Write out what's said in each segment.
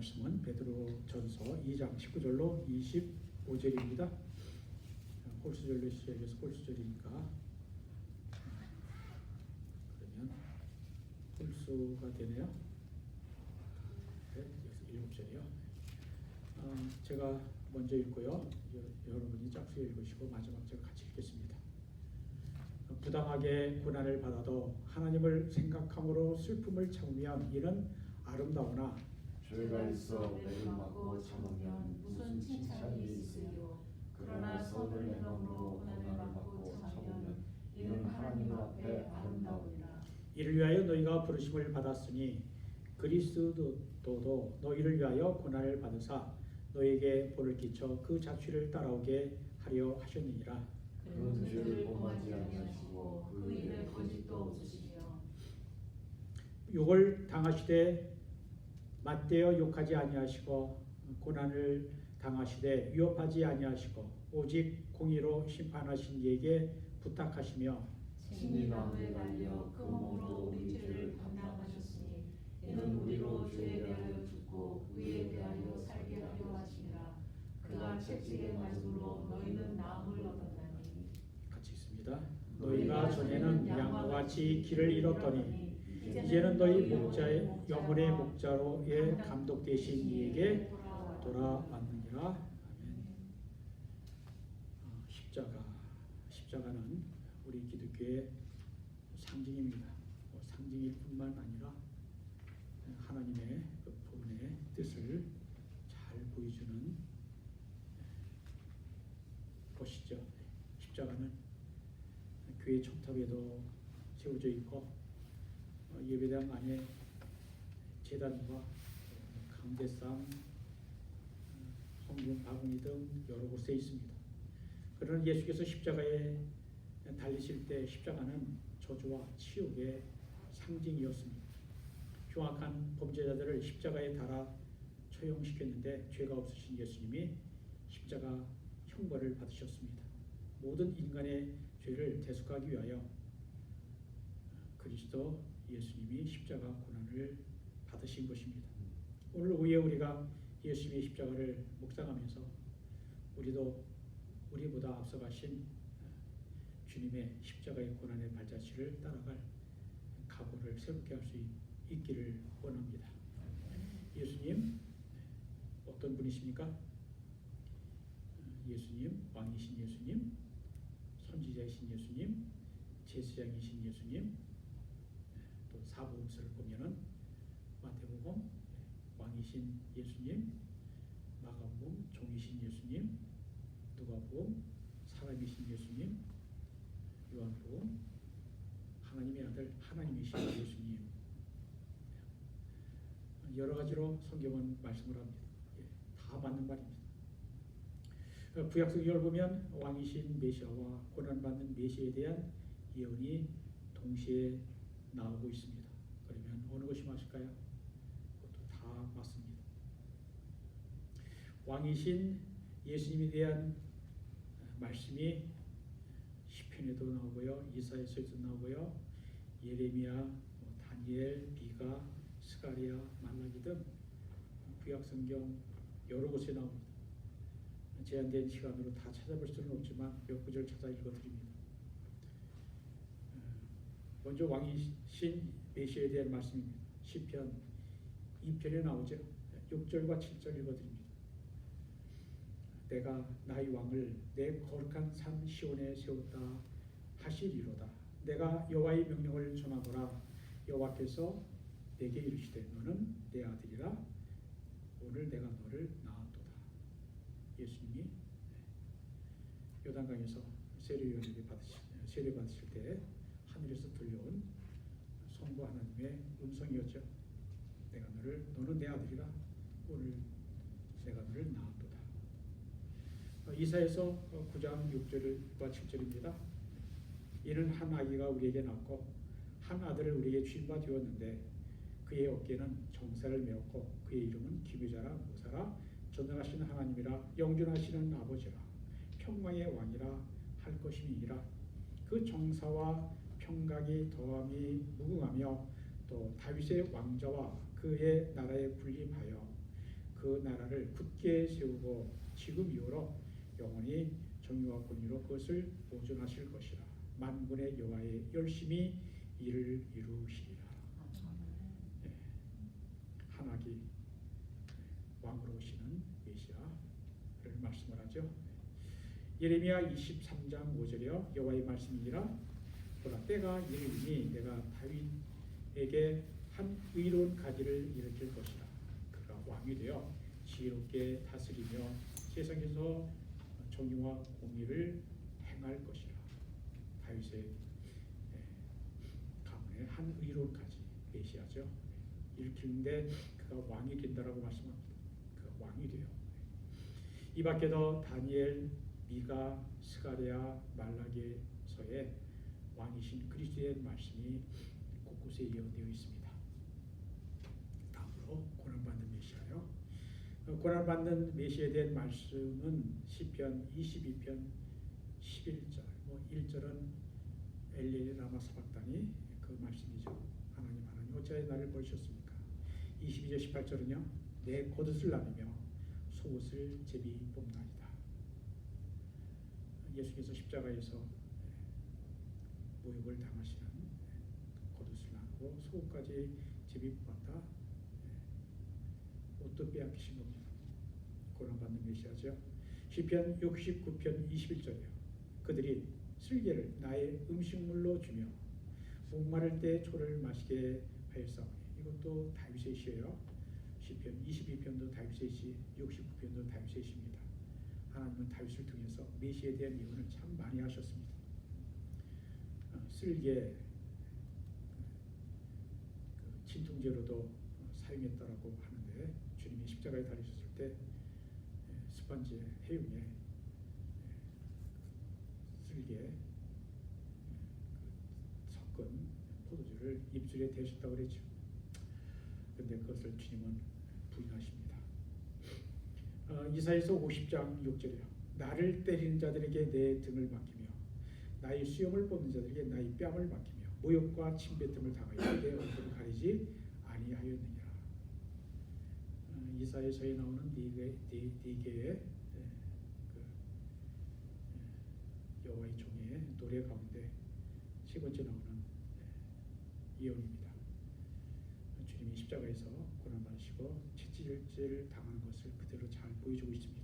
말씀은 베드로전서 2장 19절로 25절입니다. 홀수절로 시작해서 홀수절이니까 그러면 홀수가 되네요. 네, 여기서 7절이요. 제가 먼저 읽고요. 여러분이 짝수 읽으시고 마지막 절 같이 읽겠습니다. 부당하게 고난을 받아도 하나님을 생각함으로 슬픔을 참으면 이는 아름다우나 죄가 있어 매를 맞고 참으면 무슨 칭찬이 있으리요. 그러나 선을 행함으로 고난을 받고 참으면 이는 하나님 앞에 아름다우니라. 이를 위하여 너희가 부르심을 받았으니 그리스도도 너희를 위하여 고난을 받으사 너희에게 본을 끼쳐 그 자취를 따라오게 하려 하셨느니라. 그는 죄를 범하지 아니하시고 그 일에 거짓도 없으시며 욕을 당하시되 맞대어 욕하지 아니하시고 고난을 당하시되 위협하지 아니하시고 오직 공의로 심판하신 이에게 부탁하시며 친히 나무에 달려 그 몸으로 우리 죄를 담당하셨으니 이는 우리로 죄에 대하여 죽고 의에 대하여 살게 하려 하심이라. 그가 채찍의 말씀으로 너희는 나음을 얻었나니. 같이 있습니다. 너희가 전에는 양과 같이 길을 잃었더니 이제는 너희 목자의 영혼의 목자로의 감독 되신 이에게 돌아왔느니라. 아멘. 십자가는 우리 기독교의 상징입니다. 상징일 뿐만 아니라 하나님의 그 본의 뜻을 잘 보여주는 것이죠. 십자가는 교회 촉탑에도 세워져 있고 예배당 안에 제단과 강대상, 성경 바구니 등 여러 곳에 있습니다. 그러나 예수께서 십자가에 달리실 때 십자가는 저주와 치욕의 상징이었습니다. 흉악한 범죄자들을 십자가에 달아 처형시켰는데 죄가 없으신 예수님이 십자가 형벌을 받으셨습니다. 모든 인간의 죄를 대속하기 위하여 그리스도 예수님이 십자가 고난을 받으신 것입니다. 오늘 오후에 우리가 예수님의 십자가를 묵상하면서 우리도 우리보다 앞서가신 주님의 십자가의 고난의 발자취를 따라갈 각오를 새롭게 할 수 있기를 원합니다. 예수님 어떤 분이십니까? 예수님, 왕이신 예수님, 선지자이신 예수님, 제사장이신 예수님, 또 사복음서를 보면은 마태복음 왕이신 예수님, 마가복음 종이신 예수님, 누가복음 사람이신 예수님, 요한복음 하나님의 아들 하나님이신 예수님. 여러 가지로 성경은 말씀을 합니다. 다 맞는 말입니다. 구약성경을 보면 왕이신 메시아와 고난받는 메시아에 대한 예언이 동시에 나오고 있습니다. 그러면 어느 것이 맞을까요? 그것도 다 맞습니다. 왕이신 예수님에 대한 말씀이 시편에도 나오고요, 이사야서에도 나오고요, 예레미야, 다니엘, 미가, 스가랴, 말라기 등 구약성경 여러 곳에 나옵니다. 제한된 시간으로 다 찾아볼 수는 없지만 몇 구절 찾아 읽어드립니다. 먼저 왕이신 메시아에 대한 말씀입니다. 시편 2편에 나오죠. 6절과 7절 읽어드립니다. 내가 나의 왕을 내 거룩한 산 시온에 세웠다 하시리로다. 내가 여호와의 명령을 전하노라. 여호와께서 내게 이르시되 너는 내 아들이라. 오늘 내가 너를 낳았도다. 예수님이 요단강에서 세례 받으실 때 하늘에서 들려온 성부 하나님의 음성이었죠. 너는 내 아들이라. 오늘 내가 너를 낳았도다. 이사야서 9장 6절과 7절입니다. 이는 한 아기가 우리에게 낳고 한 아들을 우리에게 주임바 되었는데 그의 어깨는 정사를 메었고 그의 이름은 기묘자라 모사라 전능하시는 하나님이라 영존하시는 아버지라 평강의 왕이라 할 것임이니라. 그 정사와 평강이 더함이 무궁하며 또 다윗의 왕자와 그의 나라에 군림하여 그 나라를 굳게 세우고 지금 이후로 영원히 정의와 공의로 그것을 보존하실 것이라. 만군의 여호와의 열심히 이를 이루시리라. 네. 한악이 왕으로 오시는 메시아를 말씀을 하죠. 예레미야 23장 5절에요. 여호와의 말씀이니라. 보라, 때가 이르리니 내가 다윗에게 한 의로운 가지를 일으킬 것이라. 그가 왕이 되어 지혜롭게 다스리며 세상에서 정의와 공의를 행할 것이라. 다윗의 가문의 한 의로운 가지, 메시아죠. 일으키는데 그가 왕이 된다라고 말씀합니다. 그가 왕이 돼요. 이 밖에도 다니엘, 미가, 스가랴, 말라기서의 왕이신 그리스도의 말씀이 곳곳에 예언되어 있습니다. 다음으로 고난받는 메시아요. 고난받는 메시아에 대한 말씀은 시편 22편 11절, 1절은 엘리 라마 사박단이 그 말씀이죠. 하나님 어찌하여 나를 버리셨습니까? 22절 18절은요. 내 겉옷을 나누며 속옷을 제비 뽑나이다. 예수께서 십자가에서 모욕을 당하시는 겉옷을 나누고 속옷까지 제비 뽑았다. 옷도 빼앗기신 겁니다. 고난받는 메시아죠. 시편 69편 21절이요. 그들이 슬개를 나의 음식물로 주며 목마를 때 초를 마시게 하였사오니. 이것도 다윗의 시예요. 시편 22편도 다윗의 시, 69편도 다윗의 시입니다. 하나님은 다윗을 통해서 메시아에 대한 예언을 참 많이 하셨습니다. 슬개 진통제로도 사용했다라고 하는데 주님이 십자가에 달리셨을 때 스펀지 해용에 슬개 섞은 포도주를 입술에 대셨다고 그랬죠. 그런데 그것을 주님은 부인하십니다. 이사야서 50장 6절이요. 나를 때리는 자들에게 내 등을 맡기며 나의 수염을 뽑는 자들에게 나의 뺨을 맡기며 모욕과 침뱉음을 당하여 내 얼굴을 가리지 아니하였느니라. 이사야서에 나오는 네 개의 여호와의 종의 노래 가운데 세 번째 나오는 예언입니다. 주님이 십자가에서 고난받으시고 채찍질 당하는 것을 그대로 잘 보여주고 있습니다.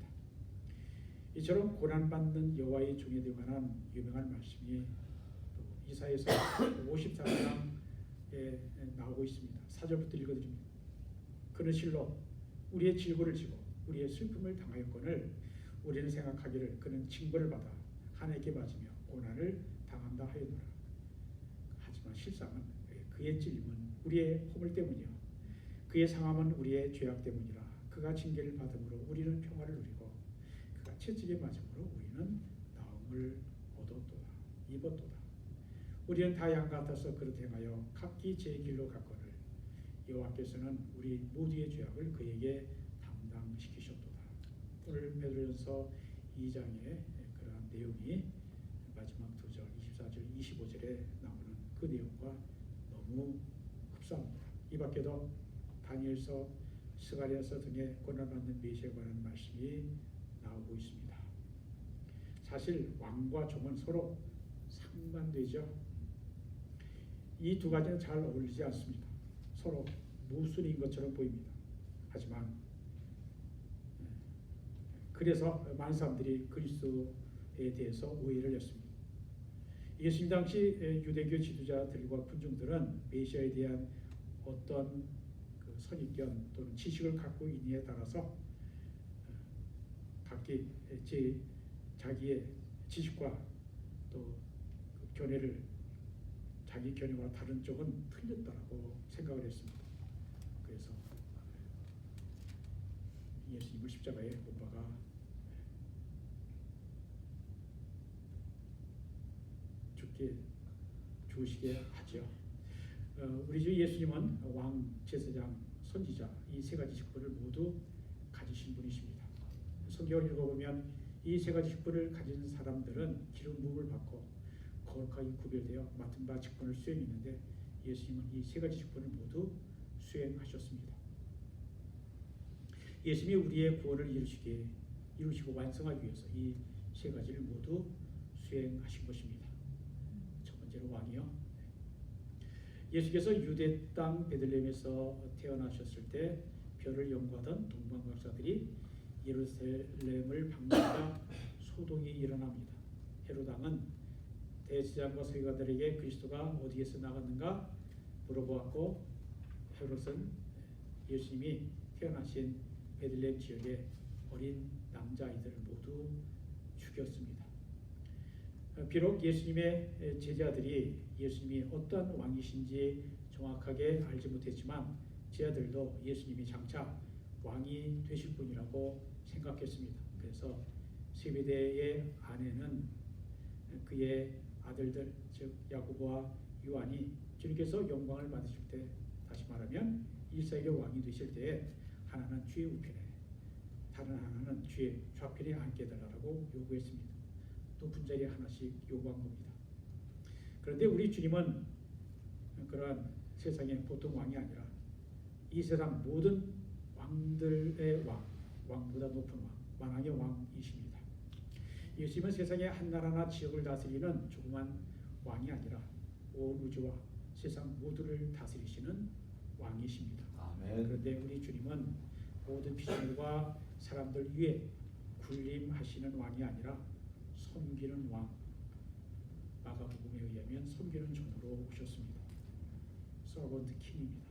이처럼 고난받는 여호와의 종에 관한 유명한 말씀이 또 이사야서 54장에 나오고 있습니다. 4절부터 읽어드립니다. 그는 실로 우리의 질고를 지고 우리의 슬픔을 당하였거늘 우리는 생각하기를 그는 징벌을 받아 하나님께 맞으며 고난을 당한다 하였노라. 하지만 실상은 그의 찔림은 우리의 허물 때문이요 그의 상함은 우리의 죄악 때문이라. 그가 징계를 받음으로 우리는 평화를 누리고 그가 채찍에 맞음으로 우리는 나음을 얻었도다. 입었도다. 우리는 다 양 같아서 그릇 행하여 각기 제 길로 갔거늘 여호와께서는 우리 모두의 죄악을 그에게 담당시키셨도다. 오늘 베드로전서 2장의 그러한 내용이 마지막 2절 24절 25절에 나오는 그 내용과 너무 흡사합니다. 이 밖에도 다니엘서, 스가랴서 등의 고난받는 메시아에 관한 말씀이 나오고 있습니다. 사실 왕과 종은 서로 상반되죠. 이 두 가지는 잘 어울리지 않습니다. 서로 모순인 것처럼 보입니다. 하지만 그래서 많은 사람들이 그리스도에 대해서 오해를 했습니다. 예수님 당시 유대교 지도자들과 군중들은 메시아에 대한 어떤 그 선입견 또는 지식을 갖고 있느냐에 따라서 각기 자기의 지식과 또 그 견해를 자기 견해와 다른 쪽은 틀렸다고 생각을 했습니다. 그래서 예수님을 십자가에 못 박아 죽으시게 하죠. 우리 주 예수님은 왕, 제사장, 선지자 이 세 가지 직분을 모두 가지신 분이십니다. 성경을 읽어보면 이 세 가지 직분을 가진 사람들은 기름 부음을 받고 거룩하게 구별되어 맡은 바 직분을 수행했는데 예수님은 이 세 가지 직분을 모두 수행하셨습니다. 예수님이 우리의 구원을 이루시고 완성하기 위해서 이 세 가지를 모두 수행하신 것입니다. 첫 번째로 왕이요. 예수께서 유대 땅 베들레헴에서 태어나셨을 때 별을 연구하던 동방박사들이 예루살렘을 방문하자 소동이 일어납니다. 헤롯 왕은 대제사장과 서기관들에게 그리스도가 어디에서 나갔는가 물어보았고, 헤롯은 예수님이 태어나신 베들레헴 지역의 어린 남자아이들을 모두 죽였습니다. 비록 예수님의 제자들이 예수님이 어떤 왕이신지 정확하게 알지 못했지만 제자들도 예수님이 장차 왕이 되실 분이라고 생각했습니다. 그래서 세베대의 아내는 그의 아들들, 즉 야고보와 요한이 주님께서 영광을 받으실 때, 다시 말하면 이스라엘의 왕이 되실 때에 하나는 주의 우편에, 다른 하나는 주의 좌편에 앉게 해달라고 요구했습니다. 높은 자리에 하나씩 요구한 겁니다. 그런데 우리 주님은 그러한 세상의 보통 왕이 아니라 이 세상 모든 왕들의 왕보다 높은 만왕의 왕이십니다. 예수님은 세상의 한 나라나 지역을 다스리는 조그만 왕이 아니라 온 우주와 세상 모두를 다스리시는 왕이십니다. 아멘. 그런데 우리 주님은 모든 피조물과 사람들 위에 군림하시는 왕이 아니라 섬기는 왕, 마가복음에 의하면 섬기는 종으로 오셨습니다. 서번트 킹입니다.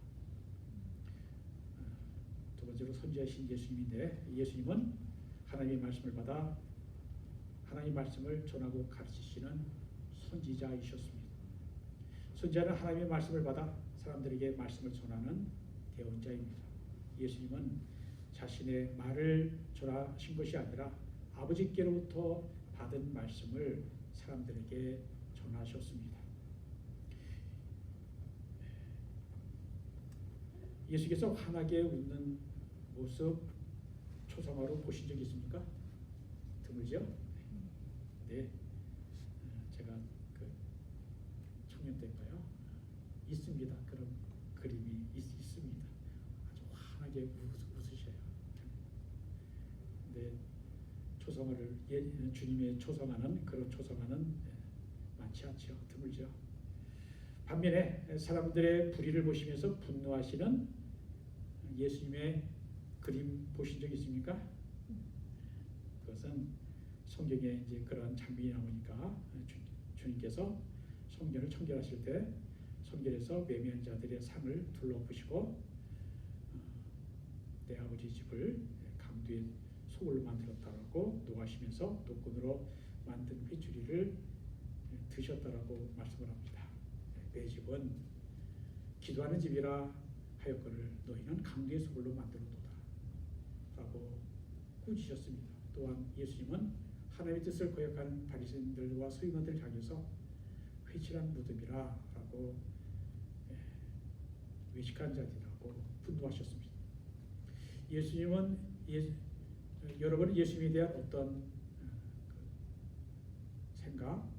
두 번째로 선지자신 예수님인데, 예수님은 하나님의 말씀을 받아 하나님의 말씀을 전하고 가르치시는 선지자이셨습니다. 선지자는 하나님의 말씀을 받아 사람들에게 말씀을 전하는 대언자입니다. 예수님은 자신의 말을 전하신 것이 아니라 아버지께로부터 받은 말씀을 사람들에게 전하셨습니다. 예수께서 환하게 웃는 모습 초상화로 보신 적 있습니까? 드물죠? 네, 제가 그 청년 때인가요? 있습니다. 그런 그림이 있습니다. 아주 환하게 웃으셔요. 근데 초상화를 주님의 초상화는 그런 초상화는 많지 않죠. 드물죠. 반면에 사람들의 불의를 보시면서 분노하시는 예수님의 그림 보신 적 있습니까? 그것은 성경에 이제 그런 장면이 나오니까 주님께서 성전을 청결하실 때 성전에서 매매한 자들의 상을 둘러보시고 내 아버지 집을 강도의 소굴로 만들었다고 노하시면서 노끈으로 만든 회초리를 드셨다라고 말씀을 합니다. 내 집은 기도하는 집이라 하였거늘 너희는 강도의 소굴로 만들어도다 라고 꾸짖으셨습니다. 또한 예수님은 하나님의 뜻을 거역하는 바리새인들과 서기관들을 향해서 회칠한 무덤이라 라고 외식한 자들이라고 분노하셨습니다. 예수님은 여러분은 예수님에 대한 어떤 생각,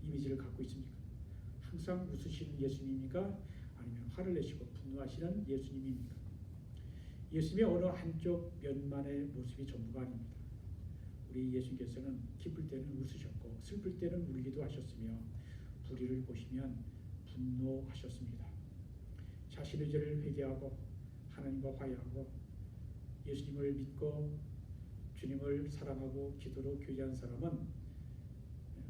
이미지를 갖고 있습니까? 항상 웃으시는 예수님입니까? 아니면 화를 내시고 분노하시는 예수님입니까? 예수님의 어느 한쪽 면만의 모습이 전부가 아닙니다. 우리 예수님께서는 기쁠 때는 웃으셨고 슬플 때는 울기도 하셨으며 불의를 보시면 분노하셨습니다. 자신의 죄를 회개하고 하나님과 화해하고 예수님을 믿고 주님을 사랑하고 기도로 교제한 사람은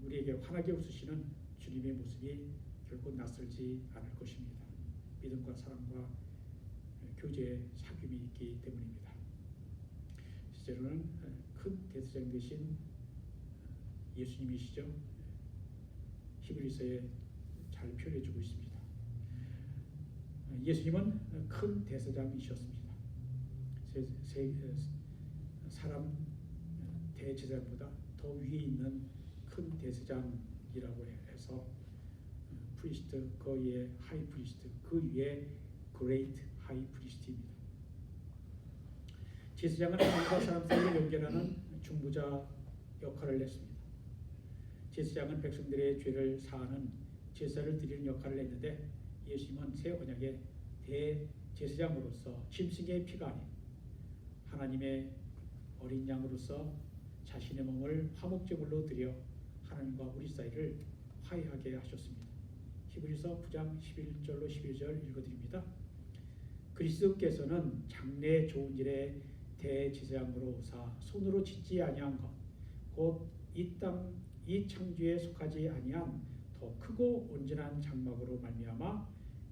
우리에게 환하게 웃으시는 주님의 모습이 결코 낯설지 않을 것입니다. 믿음과 사랑과 교제의 사귐이 있기 때문입니다. 실제로는 큰 대제사장 되신 예수님이시죠. 히브리서에 잘 표현해주고 있습니다. 예수님은 큰 대제사장이셨습니다. 사람 대제사장보다 더 위에 있는 큰 대제사장이라고 해서 프리스트, 그 위에 하이 프리스트, 그 위에 그레이트 하이 프리스트입니다. 제사장은 하나님과 사람 사이를 연결하는 중보자 역할을 했습니다. 제사장은 백성들의 죄를 사하는 제사를 드리는 역할을 했는데 예수님은 새 언약의 대제사장으로서 짐승의 피가 아닌 하나님의 어린 양으로서 자신의 몸을 화목제물로 드려 하나님과 우리 사이를 화해하게 하셨습니다. 히브리서 9장 11절로 12절 읽어드립니다. 그리스도께서는 장래 좋은 일에 대제사장으로 오사 손으로 짓지 아니한 것 곧 이 창조에 속하지 아니한 더 크고 온전한 장막으로 말미암아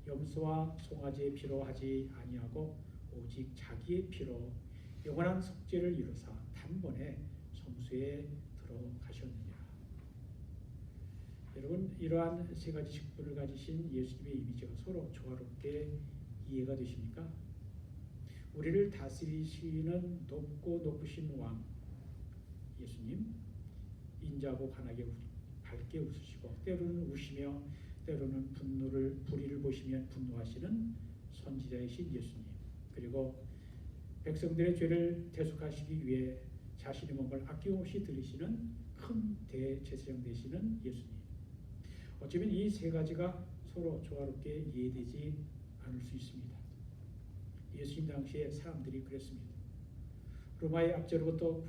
염소와 송아지의 피로 하지 아니하고 오직 자기의 피로 영원한 속죄를 이루사 단번에 성수에 들어가셨느니라. 여러분, 이러한 세 가지 직분을 가지신 예수님의 이미지가 서로 조화롭게 이해가 되십니까? 우리를 다스리시는 높고 높으신 왕 예수님, 인자하고 환하게 밝게 웃으시고 때로는 우시며 때로는 불의를 보시면 분노하시는 선지자이신 예수님, 그리고 백성들의 죄를 대속하시기 위해 자신의 몸을 아낌없이 들이시는 큰 대제사장 되시는 예수님. 어쩌면 이 세 가지가 서로 조화롭게 이해되지 않을 수 있습니다. 예수님 당시에 사람들이 그랬습니다. 로마의 압제로부터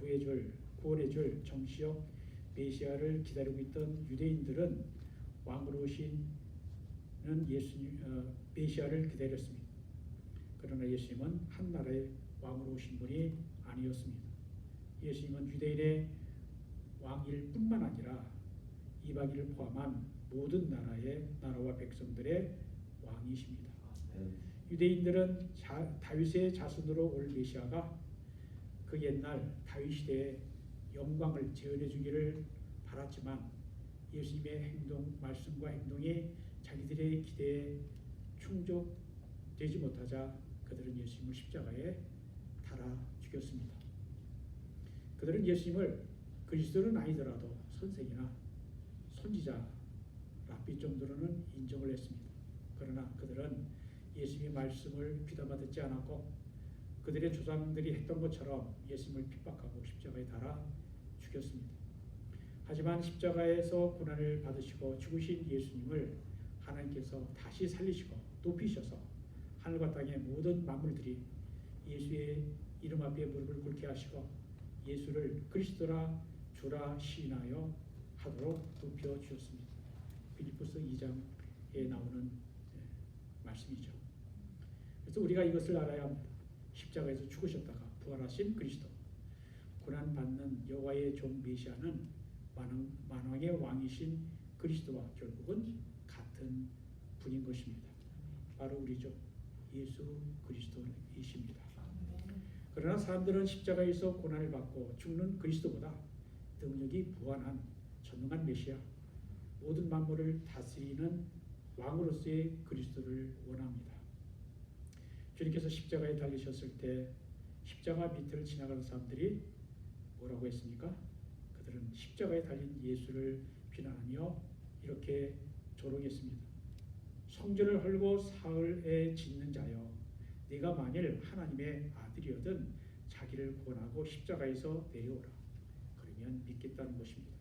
구원해줄 정치적 메시아를 기다리고 있던 유대인들은 왕으로 오시는 메시아를 기다렸습니다. 그러나 예수님은 한 나라의 왕으로 오신 분이 아니었습니다. 예수님은 유대인의 왕일 뿐만 아니라 이방인을 포함한 모든 나라와 백성들의 왕이십니다. 유대인들은 다윗의 자손으로 올 메시아가 그 옛날 다윗 시대의 영광을 재현해 주기를 바랐지만 예수님의 말씀과 행동이 자기들의 기대에 충족되지 못하자 그들은 예수님을 십자가에 달아 죽였습니다. 그들은 예수님을 그리스도는 아니더라도 선생이나 선지자, 랍비 정도로는 인정을 했습니다. 그러나 그들은 예수님의 말씀을 귀담아 듣지 않았고 그들의 조상들이 했던 것처럼 예수님을 핍박하고 십자가에 달아 죽였습니다. 하지만 십자가에서 고난을 받으시고 죽으신 예수님을 하나님께서 다시 살리시고 높이셔서 하늘과 땅의 모든 만물들이 예수의 이름 앞에 무릎을 꿇게 하시고 예수를 그리스도라 주라 시인하여 하도록 높여 주셨습니다. 빌립보서 2장에 나오는 말씀이죠. 그래서 우리가 이것을 알아야 합니다. 십자가에서 죽으셨다가 부활하신 그리스도, 고난받는 여호와의 종 메시아는 만왕의 왕이신 그리스도와 결국은 같은 분인 것입니다. 바로 우리죠. 예수 그리스도이십니다. 그러나 사람들은 십자가에서 고난을 받고 죽는 그리스도보다 능력이 무한한 전능한 메시아, 모든 만물을 다스리는 왕으로서의 그리스도를 원합니다. 주님께서 십자가에 달리셨을 때 십자가 밑을 지나가는 사람들이 뭐라고 했습니까? 그들은 십자가에 달린 예수를 비난하며 이렇게 조롱했습니다. 성전을 헐고 사흘에 짓는 자여, 네가 만일 하나님의 아들이거든 자기를 구원하고 십자가에서 내려오라. 그러면 믿겠다는 것입니다.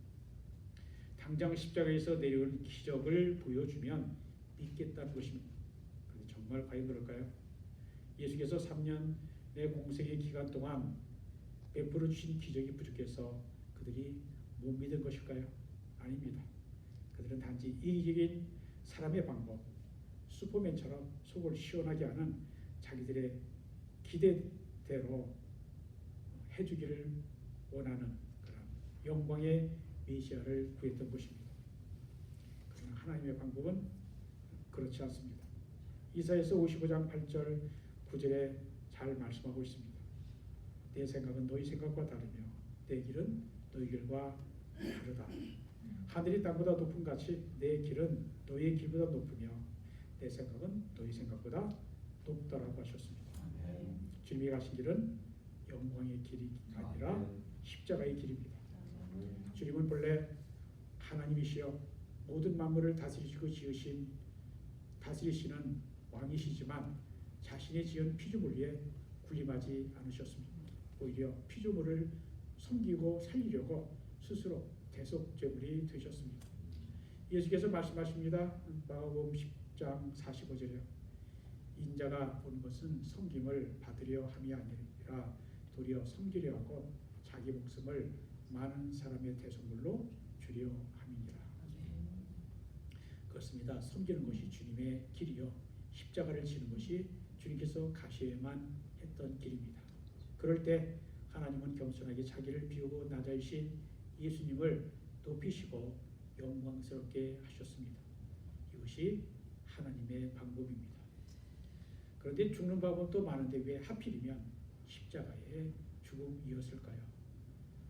당장 십자가에서 내려온 기적을 보여주면 믿겠다는 것입니다. 그런데 정말 과연 그럴까요? 예수께서 3년의 공생의 기간 동안 베풀어 주신 기적이 부족해서 그들이 못 믿은 것일까요? 아닙니다. 그들은 단지 이기적인 사람의 방법, 슈퍼맨처럼 속을 시원하게 하는 자기들의 기대대로 해주기를 원하는 그런 영광의 메시아를 구했던 것입니다. 그러나 하나님의 방법은 그렇지 않습니다. 이사야서 55장 8절 9절에 잘 말씀하고 있습니다. 내 생각은 너희 생각과 다르며 내 길은 너희 길과 다르다. 하늘이 땅보다 높은 같이 내 길은 너희의 길보다 높으며 내 생각은 너희 생각보다 높다라고 하셨습니다. 주님이 가신 길은 영광의 길이 아니라 십자가의 길입니다. 주님은 본래 하나님이시여 모든 만물을 다스리시고 다스리시는 왕이시지만 자신의 지은 피조물 위에 군림하지 않으셨습니다. 오히려 피조물을 섬기고 살리려고 스스로 대속제물이 되셨습니다. 예수께서 말씀하십니다. 마가복음 10장 45절에 인자가 온 것은 섬김을 받으려 함이 아니라 도리어 섬기려 하고 자기 목숨을 많은 사람의 대속물로 주려 함이니라. 그렇습니다. 섬기는 것이 주님의 길이요 십자가를 지는 것이 주님께서 가셔야만 했던 길입니다. 그럴 때 하나님은 겸손하게 자기를 비우고 낮아지신 예수님을 높이시고 영광스럽게 하셨습니다. 이것이 하나님의 방법입니다. 그런데 죽는 방법은 또 많은데 왜 하필이면 십자가의 죽음이었을까요?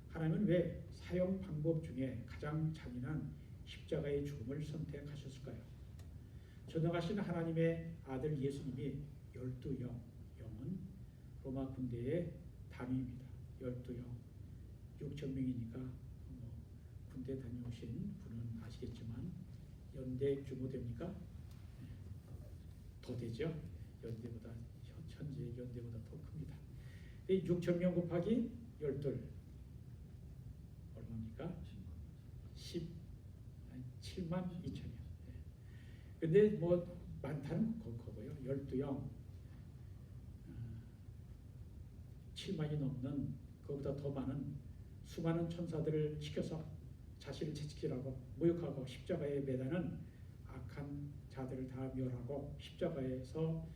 하나님은 왜 사형 방법 중에 가장 잔인한 십자가의 죽음을 선택하셨을까요? 전능하신 하나님의 아들 예수님이 12영, 영은 로마 군대의 단위입니다. 12영, 6천 명이니까 군대 다녀오신 분은 아시겠지만 연대 규모 됩니까? 더 되죠. 연대보다 현재 연대보다 더 큽니다. 6천 명 곱하기 12 얼마입니까? 7만 2천이요. 근데 뭐 많다는 거고요. 12영 7만이 넘는 그보다 더 많은 수많은 천사들을 시켜서 자신을 채찍질하고 모욕하고 십자가에 매다는 악한 자들을 다 멸하고 십자가에서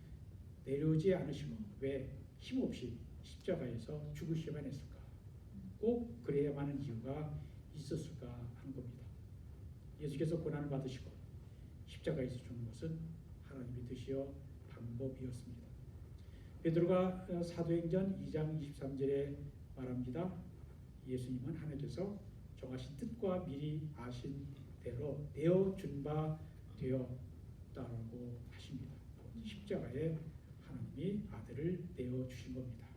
내려오지 않으시고 왜 힘없이 십자가에서 죽으셔야만 했을까? 꼭 그래야만 하는 이유가 있었을까 하는 겁니다. 예수께서 고난을 받으시고 십자가에서 죽는 것은 하나님의 뜻이요 방법이었습니다. 베드로가 사도행전 2장 23절에 말합니다. 예수님은 하나님께서 정하신 뜻과 미리 아신 대로 내어준 바 되었다라고 하십니다. 십자가에 하나님이 아들을 내어주신 겁니다.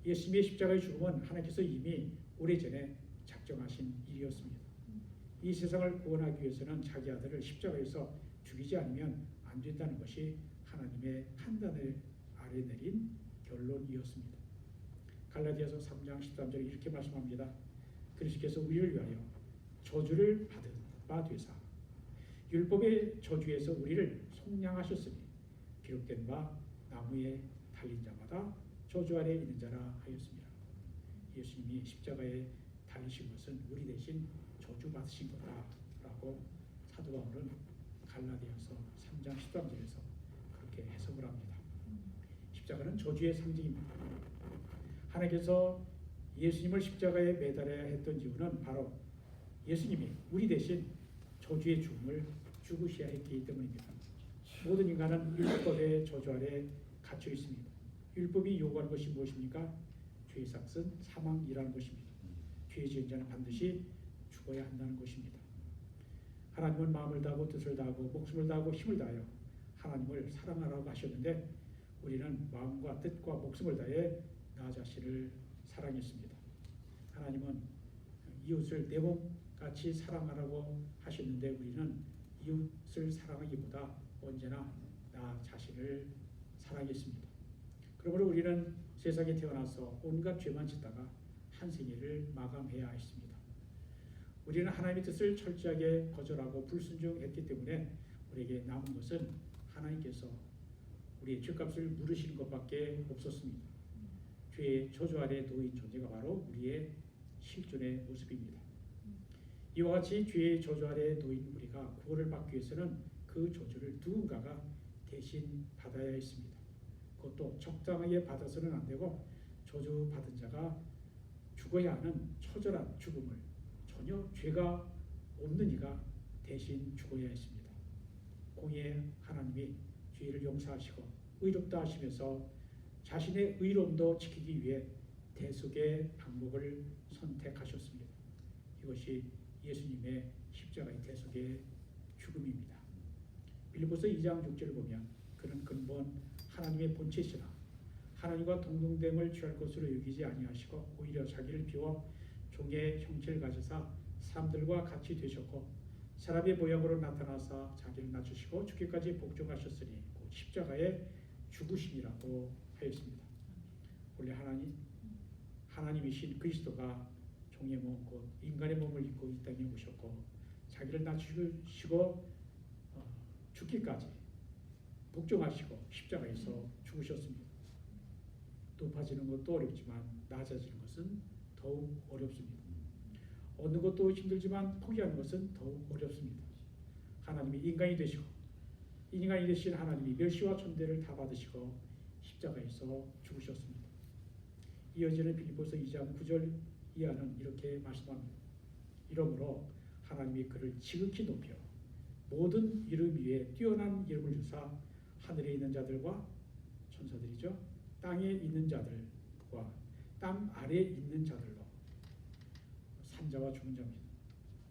예수님의 십자가의 죽음은 하나님께서 이미 오래전에 작정하신 일이었습니다. 이 세상을 구원하기 위해서는 자기 아들을 십자가에서 죽이지 않으면 안 된다는 것이 하나님의 판단을 아래 내린 결론이었습니다. 갈라디아서 3장 13절에 이렇게 말씀합니다. 그리스도께서 우리를 위하여 저주를 받은 바 되사 율법의 저주에서 우리를 속량하셨으니 기록된 바 나무에 달린 자마다 저주 아래 있는 자라 하였습니다. 예수님이 십자가에 달리신 것은 우리 대신 저주 받으신 거다라고 사도 바울은 갈라디아서 3장 13절에서 그렇게 해석을 합니다. 십자가는 저주의 상징입니다. 하나님께서 예수님을 십자가에 매달아야 했던 이유는 바로 예수님이 우리 대신 저주의 죽음을 죽으셔야 했기 때문입니다. 모든 인간은 율법의 저주 아래 갇혀 있습니다. 율법이 요구하는 것이 무엇입니까? 죄의 삭은 사망이라는 것입니다. 죄 지은 자는 반드시 죽어야 한다는 것입니다. 하나님은 마음을 다하고 뜻을 다하고 목숨을 다하고 힘을 다하여 하나님을 사랑하라고 하셨는데 우리는 마음과 뜻과 목숨을 다해 나 자신을 사랑했습니다. 하나님은 이웃을 내 몸같이 사랑하라고 하셨는데 우리는 이웃을 사랑하기보다 언제나 나 자신을 사랑했습니다. 그러므로 우리는 세상에 태어나서 온갖 죄만 짓다가 한 생애를 마감해야 했습니다. 우리는 하나님의 뜻을 철저하게 거절하고 불순종했기 때문에 우리에게 남은 것은 하나님께서 우리의 죄값을 물으시는 것밖에 없었습니다. 죄의 저주 아래 놓인 존재가 바로 우리의 실존의 모습입니다. 이와 같이 죄의 저주 아래 놓인 우리가 구원을 받기 위해서는 그 저주를 누군가가 대신 받아야 했습니다. 그것도 적당하게 받아서는 안 되고 저주 받은 자가 죽어야 하는 처절한 죽음을 전혀 죄가 없는 이가 대신 죽어야 했습니다. 공의의 하나님이 죄를 용서하시고 의롭다 하시면서 자신의 의로움도 지키기 위해 대속의 방법을 선택하셨습니다. 이것이 예수님의 십자가의 대속의 죽음입니다. 빌립보서 2장 6절을 보면 그는 근본 하나님의 본체시나 하나님과 동등됨을 취할 것으로 여기지 아니하시고 오히려 자기를 비워 종의 형체를 가지사 사람들과 같이 되셨고 사람의 모양으로 나타나사 자기를 낮추시고 죽기까지 복종하셨으니 곧 십자가의 죽으심이라고 하였습니다. 원래 하나님이신 그리스도가 종의 몸 곧 인간의 몸을 입고 이 땅에 오셨고 자기를 낮추시고 죽기까지 복종하시고 십자가에서 죽으셨습니다. 높아지는 것도 어렵지만 낮아지는 것은 더욱 어렵습니다. 얻는 것도 힘들지만 포기하는 것은 더욱 어렵습니다. 하나님이 인간이 되시고 인간이 되신 하나님이 멸시와 천대를 다 받으시고 십자가에서 죽으셨습니다. 이어지는 빌립보서 2장 9절 이하는 이렇게 말씀합니다. 이러므로 하나님이 그를 지극히 높여 모든 이름 위에 뛰어난 이름을 주사 하늘에 있는 자들과 천사들이죠. 땅에 있는 자들과 땅 아래에 있는 자들로 산자와 죽은 자입니다.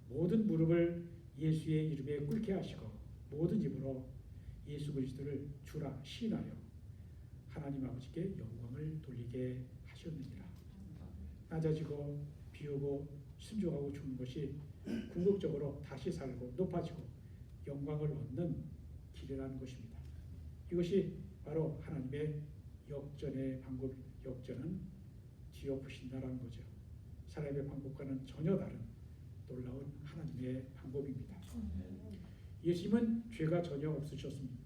모든 무릎을 예수의 이름에 꿇게 하시고 모든 입으로 예수 그리스도를 주라 시인하여 하나님 아버지께 영광을 돌리게 하셨느니라. 낮아지고 비우고 순종하고 죽는 것이 궁극적으로 다시 살고 높아지고 영광을 얻는 길이라는 것입니다. 이것이 바로 하나님의 역전의 방법, 역전은 뒤엎으신다라는 거죠. 사람의 방법과는 전혀 다른 놀라운 하나님의 방법입니다. 예수님은 죄가 전혀 없으셨습니다.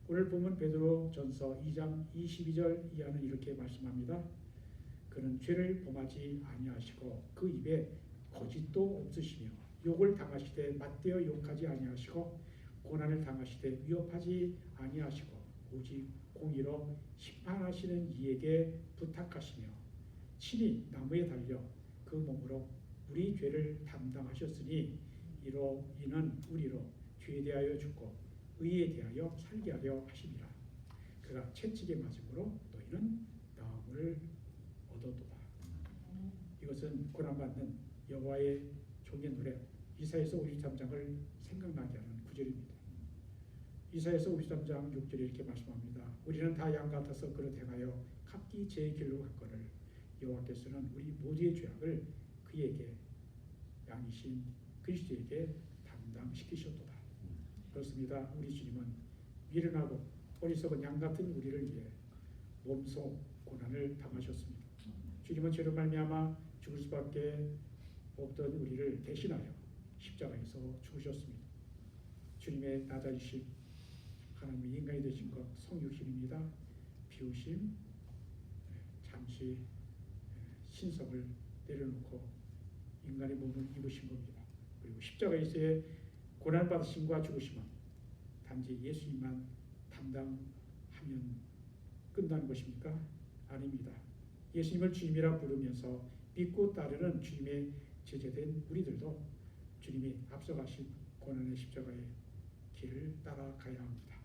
오늘 보면 베드로전서 2장 22절 이하는 이렇게 말씀합니다. 그는 죄를 범하지 아니하시고 그 입에 거짓도 없으시며 욕을 당하시되 맞대어 욕하지 아니하시고 고난을 당하시되 위협하지 아니하시고 오직 공의로 심판하시는 이에게 부탁하시며 친히 나무에 달려 그 몸으로 우리 죄를 담당하셨으니 이로 이는 우리로 죄에 대하여 죽고 의에 대하여 살게 하려 하심이라. 그가 채찍에 맞음으로 너희는 나음을 얻었도다. 이것은 고난받는 여호와의 종의 노래 이사야서 53장을 생각나게 하는 구절입니다. 이사야서 53장 6절에 이렇게 말씀합니다. 우리는 다 양 같아서 그릇 행하여 각기 제 길로 갔거늘 여호와께서는 우리 모두의 죄악을 그에게 양이신 그리스도에게 담당시키셨도다. 그렇습니다. 우리 주님은 미련하고 어리석은 양 같은 우리를 위해 몸소 고난을 당하셨습니다. 주님은 죄로 말미암아 죽을 수밖에 없던 우리를 대신하여 십자가에서 죽으셨습니다. 주님의 낮아지심, 하나님의 인간이 되신 것 성육신입니다. 비우심, 잠시 신성을 내려놓고 인간의 몸을 입으신 겁니다. 그리고 십자가에서의 고난받으심과 죽으심은 단지 예수님만 담당하면 끝나는 것입니까? 아닙니다. 예수님을 주님이라 부르면서 믿고 따르는 주님의 제자된 우리들도 주님이 앞서가신 고난의 십자가의 길을 따라가야 합니다.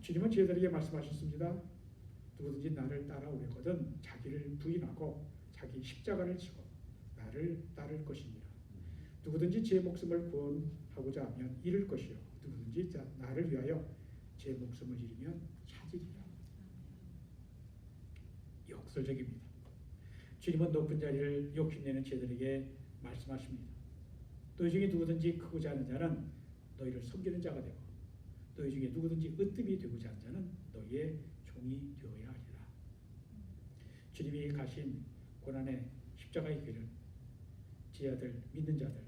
주님은 제자들에게 말씀하셨습니다. 누구든지 나를 따라오려거든 자기를 부인하고 자기 십자가를 지고 나를 따를 것이니라. 누구든지 제 목숨을 구원하고자 하면 잃을 것이요 누구든지 나를 위하여 제 목숨을 잃으면 찾으리라. 역설적입니다. 주님은 높은 자리를 욕심내는 제자들에게 말씀하십니다. 너희 중에 누구든지 크고자 하는 자는 너희를 섬기는 자가 되고 너희 중에 누구든지 으뜸이 되고자 하는 자는 너희의 종이 되어야 하리라. 주님이 가신 고난의 십자가의 길은 제자들, 믿는 자들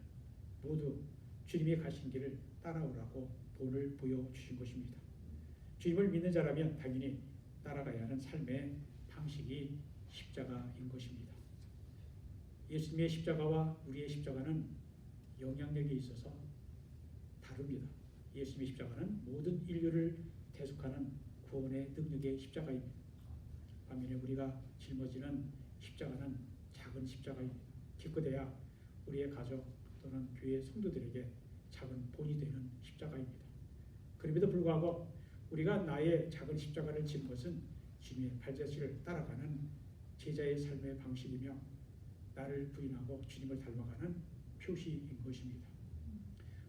모두 주님이 가신 길을 따라오라고 본을 보여주신 것입니다. 주님을 믿는 자라면 당연히 따라가야 하는 삶의 방식이 십자가인 것입니다. 예수님의 십자가와 우리의 십자가는 영향력이 있어서 다릅니다. 예수님의 십자가는 모든 인류를 대속하는 구원의 능력의 십자가입니다. 반면에 우리가 짊어지는 십자가는 작은 십자가입니다. 기껏해야 우리의 가족 또는 교회 성도들에게 작은 본이 되는 십자가입니다. 그럼에도 불구하고 우리가 나의 작은 십자가를 지는 것은 주님의 발자취를 따라가는 제자의 삶의 방식이며 나를 부인하고 주님을 닮아가는 표시인 것입니다.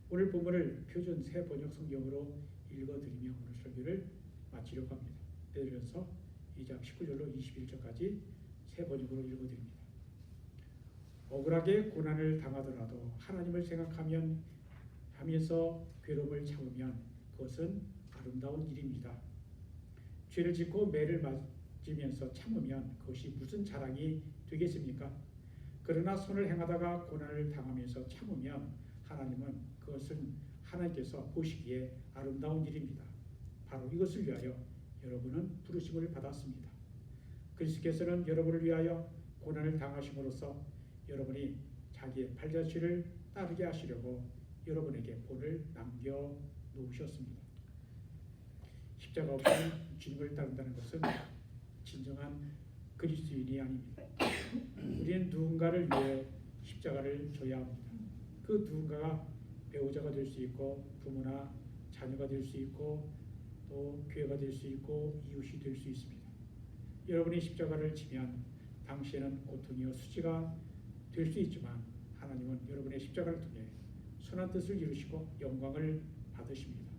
오늘 본문을 표준 새 번역 성경으로 읽어드리며 오늘 설교를 마치려고 합니다. 베드로전서 2장 19절로 21절까지 새 번역으로 읽어드립니다. 억울하게 고난을 당하더라도 하나님을 생각하면서 괴로움을 참으면 그것은 아름다운 일입니다. 죄를 짓고 매를 맞으면서 참으면 그것이 무슨 자랑이 되겠습니까? 그러나 선을 행하다가 고난을 당하면서 참으면 그것은 하나님께서 보시기에 아름다운 일입니다. 바로 이것을 위하여 여러분은 부르심을 받았습니다. 그리스도께서는 여러분을 위하여 고난을 당하심으로써 여러분이 자기의 발자취를 따르게 하시려고 여러분에게 본을 남겨 놓으셨습니다. 십자가 없이 주님을 따른다는 것은 진정한 그리스도인이 아닙니다. 우리는 누군가를 위해 십자가를 져야 합니다. 그 누군가가 배우자가 될 수 있고 부모나 자녀가 될 수 있고 또 교회가 될 수 있고 이웃이 될 수 있습니다. 여러분이 십자가를 지면 당시에는 고통이요 수치가 될 수 있지만 하나님은 여러분의 십자가를 통해 선한 뜻을 이루시고 영광을 받으십니다.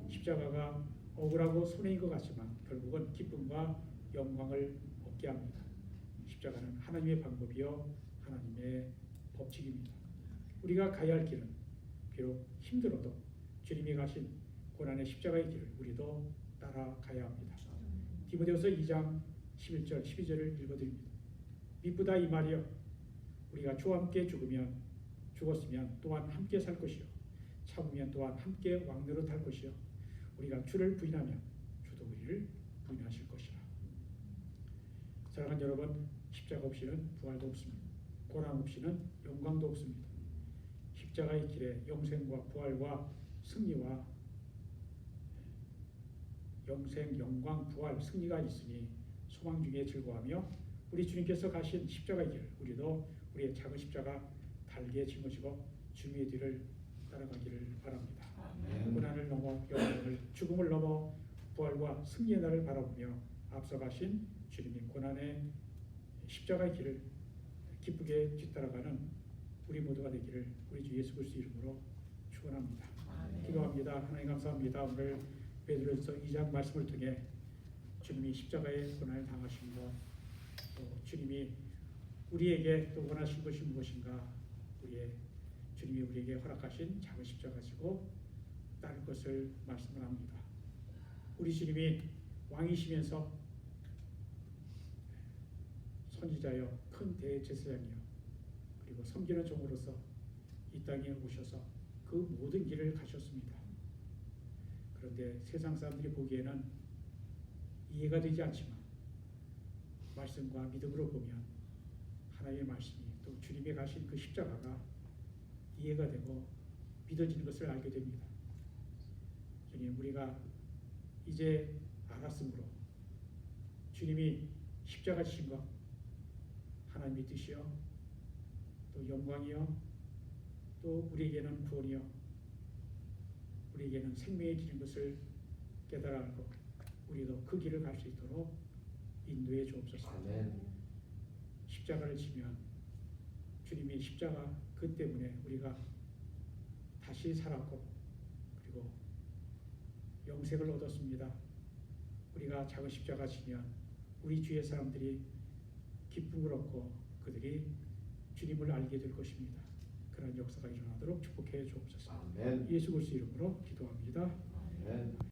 십자가가 억울하고 손해인 것 같지만 결국은 기쁨과 영광을 얻게 합니다. 십자가는 하나님의 방법이요 하나님의 법칙입니다. 우리가 가야 할 길은 비록 힘들어도 주님이 가신 고난의 십자가의 길을 우리도 따라가야 합니다. 디모데후서 2장 11절 12절을 읽어드립니다. 미쁘다 이 말이여 우리가 주와 함께 죽었으면 또한 함께 살 것이요 참으면 또한 함께 왕노릇 할 것이요 우리가 주를 부인하면 주도 우리를 부인하실 것이라. 사랑하는 여러분, 십자가 없이는 부활도 없습니다. 고난 없이는 영광도 없습니다. 십자가의 길에 영생과 부활과 승리와 영생, 영광, 부활, 승리가 있으니 소망 중에 즐거워하며 우리 주님께서 가신 십자가의 길 우리도 우리의 작은 십자가 달게 짊어지고 주님의 뒤를 따라가기를 바랍니다. 고난을 넘어 영광을, 죽음을 넘어 부활과 승리의 날을 바라보며 앞서가신 주님의 고난의 십자가의 길을 기쁘게 뒤따라가는 우리 모두가 되기를 우리 주 예수 그리스도 이름으로 축원합니다. 기도합니다. 하나님 감사합니다. 오늘 베드로전서 2장 말씀을 통해 주님이 십자가의 고난을 당하신 것, 또 주님이 우리에게 또 원하신 것이 무엇인가, 주님이 우리에게 허락하신 작은 십자가 지고 따를 것을 말씀을 합니다. 우리 주님이 왕이시면서 선지자여 큰 대제사장이여 그리고 섬기는 종으로서 이 땅에 오셔서 그 모든 길을 가셨습니다. 그런데 세상 사람들이 보기에는 이해가 되지 않지만 말씀과 믿음으로 보면 하나님의 말씀이 또 주님이 가신 그 십자가가 이해가 되고 믿어지는 것을 알게 됩니다. 주님, 우리가 이제 알았으므로 주님이 십자가 지신 것 하나님의 뜻이요 또 영광이요 또 우리에게는 구원이요 우리에게는 생명의 길인 것을 깨달아 알고 우리도 그 길을 갈 수 있도록 인도해 주옵소서. 십자가를 지면 주님의 십자가 그 때문에 우리가 다시 살았고 그리고 영생을 얻었습니다. 우리가 작은 십자가 지면 우리 주위의 사람들이 기쁨을 얻고 그들이 주님을 알게 될 것입니다. 그런 역사가 일어나도록 축복해 주옵소서. 예수 그리스도 이름으로 기도합니다.